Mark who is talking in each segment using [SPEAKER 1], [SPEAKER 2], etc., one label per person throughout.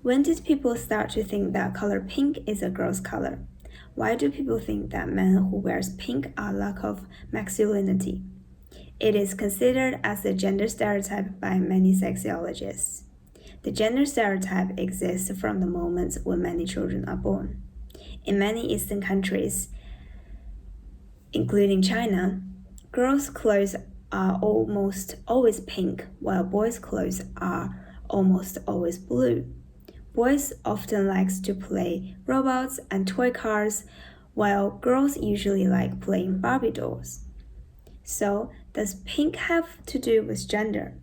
[SPEAKER 1] When did people start to think that color pink is a girl's color? Why do people think that men who wears pink are lack of masculinity? It is considered as a gender stereotype by many sexologists. The gender stereotype exists from the moment when many children are born. In many Eastern countries, including China, girls' clothes are almost always pink, while boys' clothes are almost always blue. Boys often like to play robots and toy cars, while girls usually like playing Barbie dolls. So, does pink have to do with gender?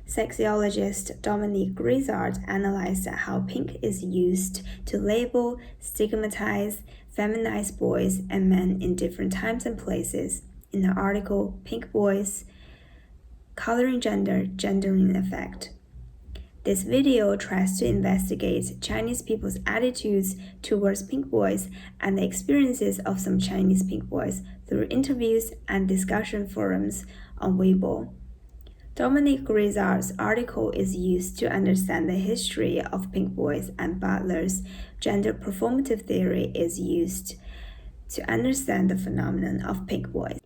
[SPEAKER 1] Sexologist Dominique Grisard analyzed how pink is used to label, stigmatize, feminize boys and men in different times and places in the article Pink Boys, Coloring Gender, Gendering Effect. This video tries to investigate Chinese people's attitudes towards pink boys and the experiences of some Chinese pink boys through interviews and discussion forums on Weibo. Dominique Grisard's article is used to understand the history of pink boys, and Butler's gender performative theory is used to understand the phenomenon of pink boys.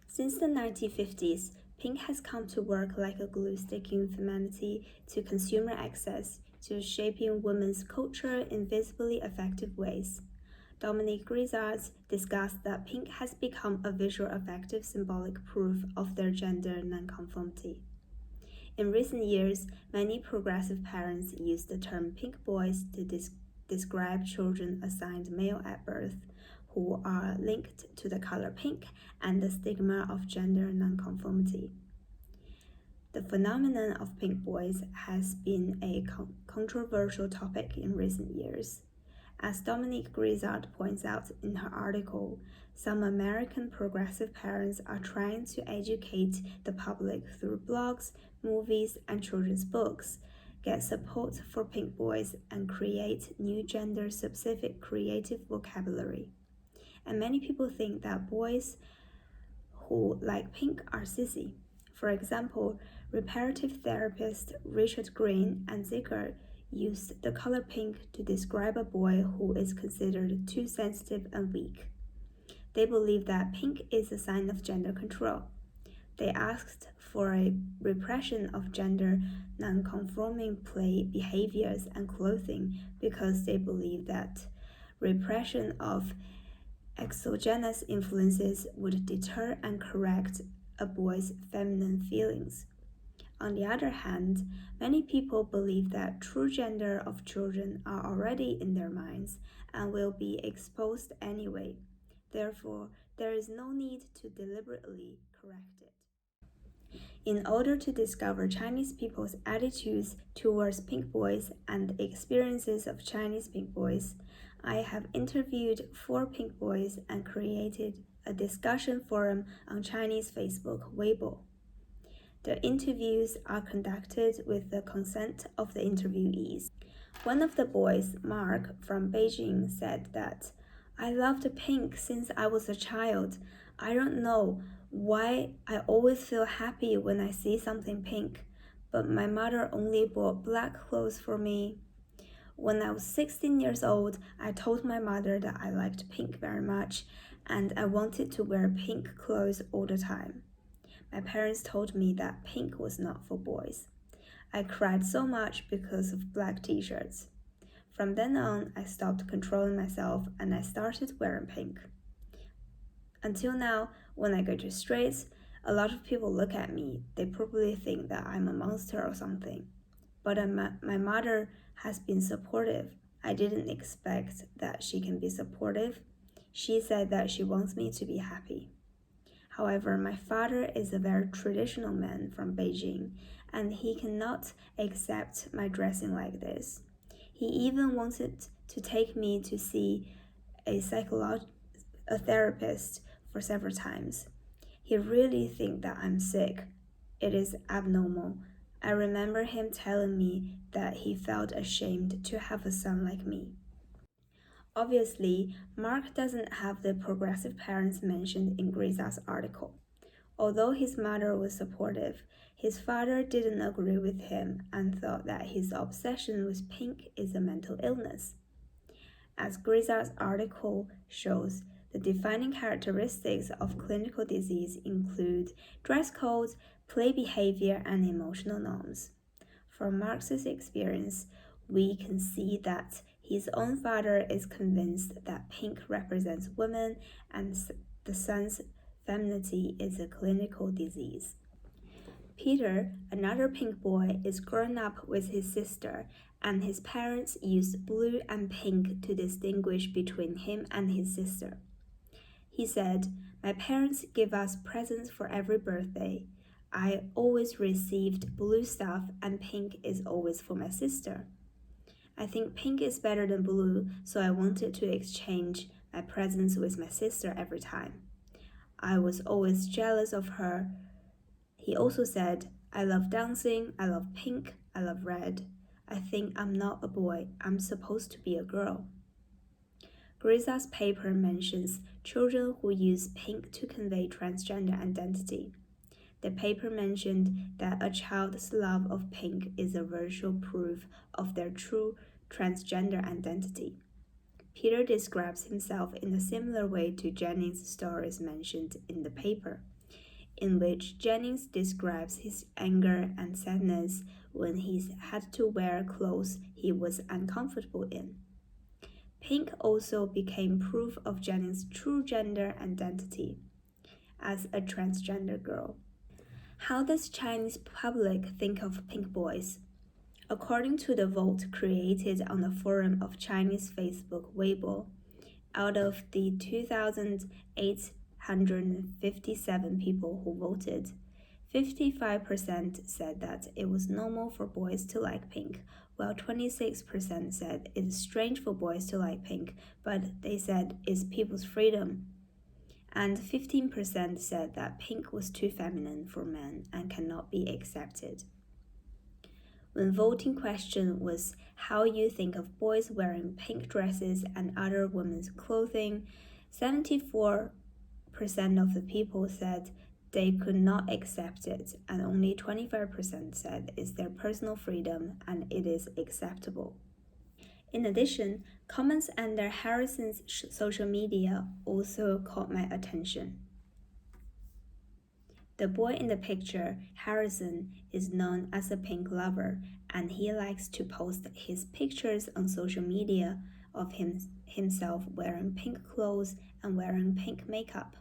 [SPEAKER 1] Since the 1950s, pink has come to work like a glue sticking femininity to consumer access, to shaping women's culture in visibly effective ways. Dominique Grisard discussed that pink has become a visual affective symbolic proof of their gender nonconformity. In recent years, many progressive parents use the term pink boys to describe children assigned male at birth, who are linked to the color pink and the stigma of gender nonconformity. The phenomenon of pink boys has been a controversial topic in recent years. As Dominique Grisard points out in her article, some American progressive parents are trying to educate the public through blogs, movies, and children's books, get support for pink boys, and create new gender-specific creative vocabulary. And many people think that boys who like pink are sissy. For example, reparative therapist Richard Green and Ziegler used the color pink to describe a boy who is considered too sensitive and weak. They believe that pink is a sign of gender control. They asked for a repression of gender non-conforming play behaviors and clothing because they believe that repression of exogenous influences would deter and correct a boy's feminine feelings. On the other hand, many people believe that true gender of children are already in their minds and will be exposed anyway. Therefore, there is no need to deliberately correct it. In order to discover Chinese people's attitudes towards pink boys and the experiences of Chinese pink boys, I have interviewed 4 pink boys and created a discussion forum on Chinese Facebook Weibo. The interviews are conducted with the consent of the interviewees. One of the boys, Mark from Beijing, said that, "I loved pink since I was a child. I don't know why I always feel happy when I see something pink, but my mother only bought black clothes for me. When I was 16 years old, I told my mother that I liked pink very much and I wanted to wear pink clothes all the time. My parents told me that pink was not for boys. I cried so much because of black t-shirts. From then on, I stopped controlling myself and I started wearing pink. Until now, when I go to streets, a lot of people look at me. They probably think that I'm a monster or something. But my mother has been supportive. I didn't expect that she can be supportive. She said that she wants me to be happy. However, my father is a very traditional man from Beijing, and he cannot accept my dressing like this. He even wanted to take me to see a therapist for several times. He really thinks that I'm sick. It is abnormal. I remember him telling me that he felt ashamed to have a son like me. Obviously, Mark doesn't have the progressive parents mentioned in Grisard's article. Although his mother was supportive, his father didn't agree with him and thought that his obsession with pink is a mental illness. As Grizzard's article shows, the defining characteristics of clinical disease include dress codes, play behavior, and emotional norms. From Marx's experience, we can see that his own father is convinced that pink represents women and the son's femininity is a clinical disease. Peter, another pink boy, is grown up with his sister, and his parents used blue and pink to distinguish between him and his sister. He said, "My parents give us presents for every birthday. I always received blue stuff, and pink is always for my sister. I think pink is better than blue, so I wanted to exchange my presents with my sister every time. I was always jealous of her." He also said, "I love dancing, I love pink, I love red. I think I'm not a boy, I'm supposed to be a girl." Grisa's paper mentions children who use pink to convey transgender identity. The paper mentioned that a child's love of pink is a virtual proof of their true transgender identity. Peter describes himself in a similar way to Jennings' stories mentioned in the paper, in which Jennings describes his anger and sadness when he had to wear clothes he was uncomfortable in. Pink also became proof of Jennings' true gender identity as a transgender girl. How does Chinese public think of pink boys? According to the vote created on the forum of Chinese Facebook Weibo, out of the 2,857 people who voted, 55% said that it was normal for boys to like pink, while 26% said it's strange for boys to like pink, but they said it's people's freedom. And 15% said that pink was too feminine for men and cannot be accepted. When voting question was how you think of boys wearing pink dresses and other women's clothing, 74% of the people said they could not accept it, and only 25% said it's their personal freedom and it is acceptable. In addition, comments under Harrison's social media also caught my attention. The boy in the picture, Harrison, is known as a pink lover, and he likes to post his pictures on social media of himself wearing pink clothes and wearing pink makeup.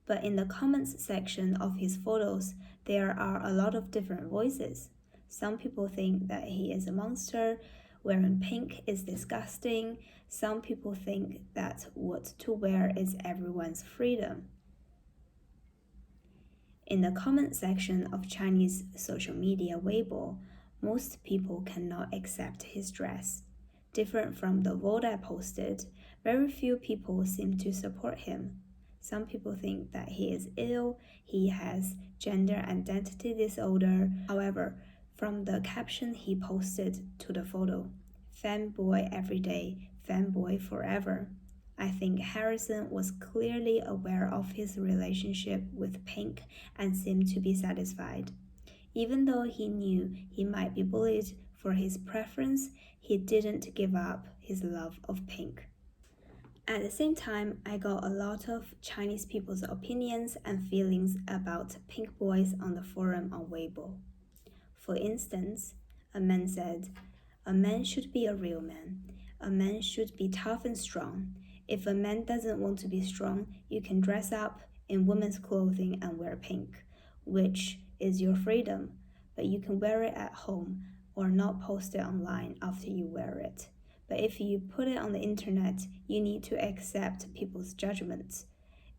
[SPEAKER 1] But in the comments section of his photos, there are a lot of different voices. Some people think that he is a monster, wearing pink is disgusting. Some people think that what to wear is everyone's freedom. In the comment section of Chinese social media Weibo, most people cannot accept his dress. Different from the vote I posted, very few people seem to support him. Some people think that he is ill, he has gender identity disorder. However, from the caption he posted to the photo, "Fanboy every day, fanboy forever," I think Harrison was clearly aware of his relationship with pink and seemed to be satisfied. Even though he knew he might be bullied for his preference, he didn't give up his love of pink. At the same time, I got a lot of Chinese people's opinions and feelings about pink boys on the forum on Weibo. For instance, a man said, "A man should be a real man. A man should be tough and strong. If a man doesn't want to be strong, you can dress up in women's clothing and wear pink, which is your freedom, but you can wear it at home or not post it online after you wear it. But if you put it on the internet, you need to accept people's judgments.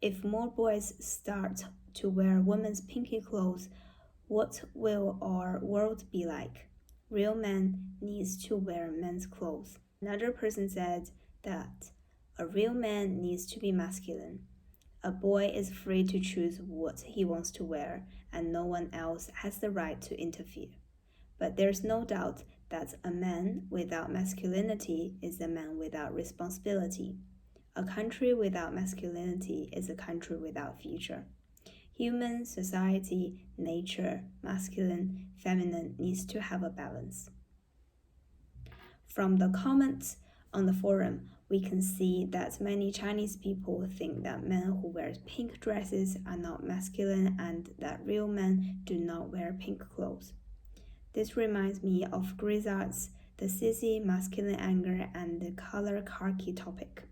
[SPEAKER 1] If more boys start to wear women's pinky clothes, what will our world be like? Real man needs to wear men's clothes." Another person said that a real man needs to be masculine. A boy is free to choose what he wants to wear, and no one else has the right to interfere. But there's no doubt that a man without masculinity is a man without responsibility. A country without masculinity is a country without future. Human society, nature, masculine, feminine needs to have a balance. From the comments on the forum, we can see that many Chinese people think that men who wear pink dresses are not masculine and that real men do not wear pink clothes. This reminds me of Grizzard's The Sissy, Masculine Anger, and the Color Khaki topic.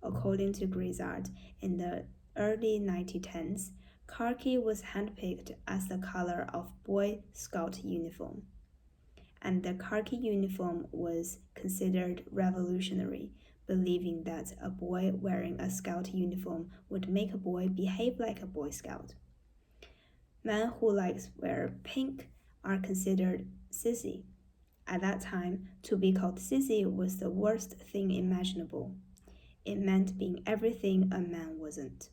[SPEAKER 1] According to Grizzard, in the early 1910s, khaki was handpicked as the color of Boy Scout uniform, and the khaki uniform was considered revolutionary, believing that a boy wearing a scout uniform would make a boy behave like a Boy Scout. Men who wear pink are considered sissy. At that time, to be called sissy was the worst thing imaginable. It meant being everything a man wasn't.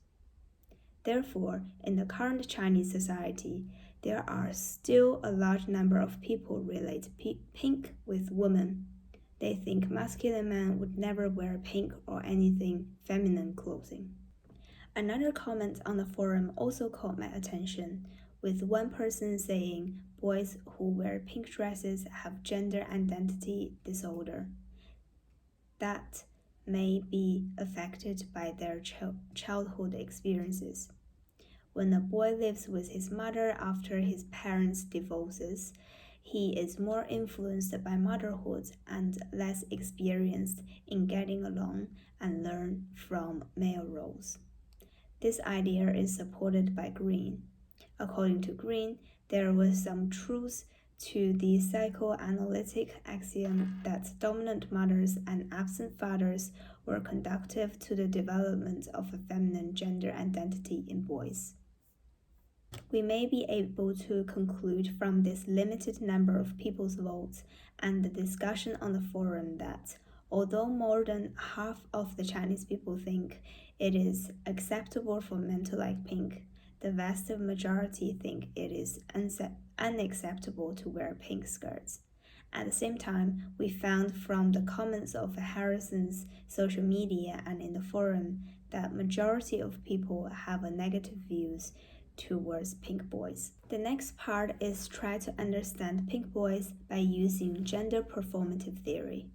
[SPEAKER 1] Therefore, in the current Chinese society, there are still a large number of people relate pink with women. They think masculine men would never wear pink or anything feminine clothing. Another comment on the forum also caught my attention, with one person saying boys who wear pink dresses have gender identity disorder that may be affected by their childhood experiences. When a boy lives with his mother after his parents' divorces, he is more influenced by motherhood and less experienced in getting along and learn from male roles. This idea is supported by Green. According to Green, there was some truth to the psychoanalytic axiom that dominant mothers and absent fathers were conducive to the development of a feminine gender identity in boys. We may be able to conclude from this limited number of people's votes and the discussion on the forum that, although more than half of the Chinese people think it is acceptable for men to like pink, the vast majority think it is unacceptable to wear pink skirts. At the same time, we found from the comments of Harrison's social media and in the forum that majority of people have a negative views towards pink boys. The next part is try to understand pink boys by using gender performative theory.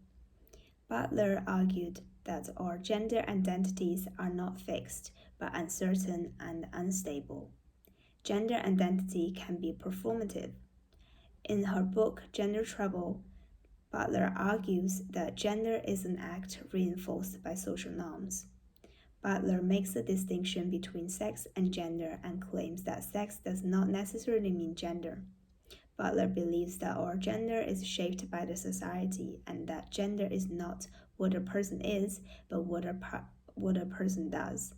[SPEAKER 1] Butler argued that our gender identities are not fixed, but uncertain and unstable. Gender identity can be performative. In her book Gender Trouble, Butler argues that gender is an act reinforced by social norms. Butler makes a distinction between sex and gender and claims that sex does not necessarily mean gender. Butler believes that our gender is shaped by the society and that gender is not what a person is, but what a person does.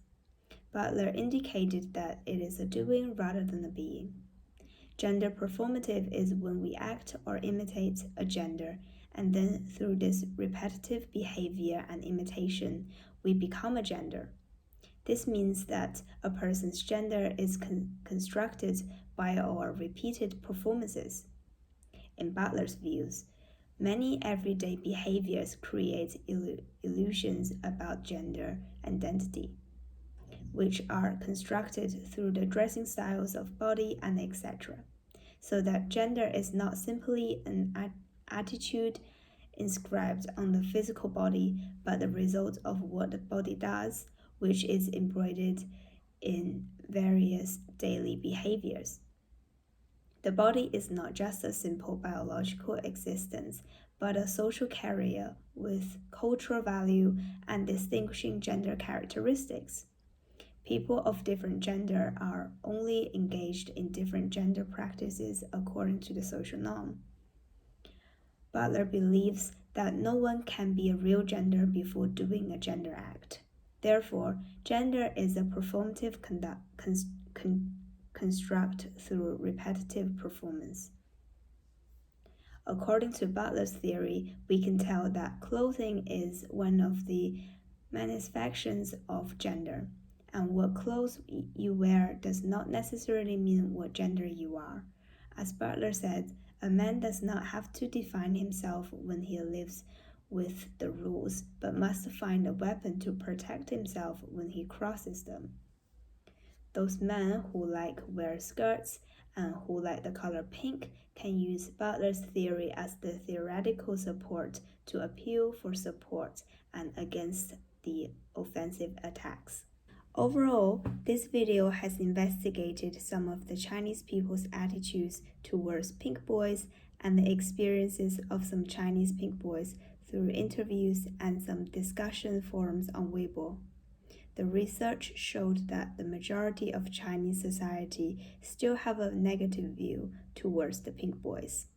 [SPEAKER 1] Butler indicated that it is a doing rather than a being. Gender performative is when we act or imitate a gender, and then through this repetitive behavior and imitation, we become a gender. This means that a person's gender is constructed by our repeated performances. In Butler's views, many everyday behaviors create illusions about gender identity, which are constructed through the dressing styles of body and etc. So that gender is not simply an attitude inscribed on the physical body, but the result of what the body does, which is embroidered in various daily behaviors. The body is not just a simple biological existence, but a social carrier with cultural value and distinguishing gender characteristics. People of different gender are only engaged in different gender practices according to the social norm. Butler believes that no one can be a real gender before doing a gender act. Therefore, gender is a performative construct through repetitive performance. According to Butler's theory, we can tell that clothing is one of the manifestations of gender, and what clothes you wear does not necessarily mean what gender you are. As Butler said, a man does not have to define himself when he lives with the rules, but must find a weapon to protect himself when he crosses them. Those men who wear skirts and who like the color pink can use Butler's theory as the theoretical support to appeal for support and against the offensive attacks. Overall, this video has investigated some of the Chinese people's attitudes towards pink boys and the experiences of some Chinese pink boys through interviews and some discussion forums on Weibo. The research showed that the majority of Chinese society still have a negative view towards the pink boys.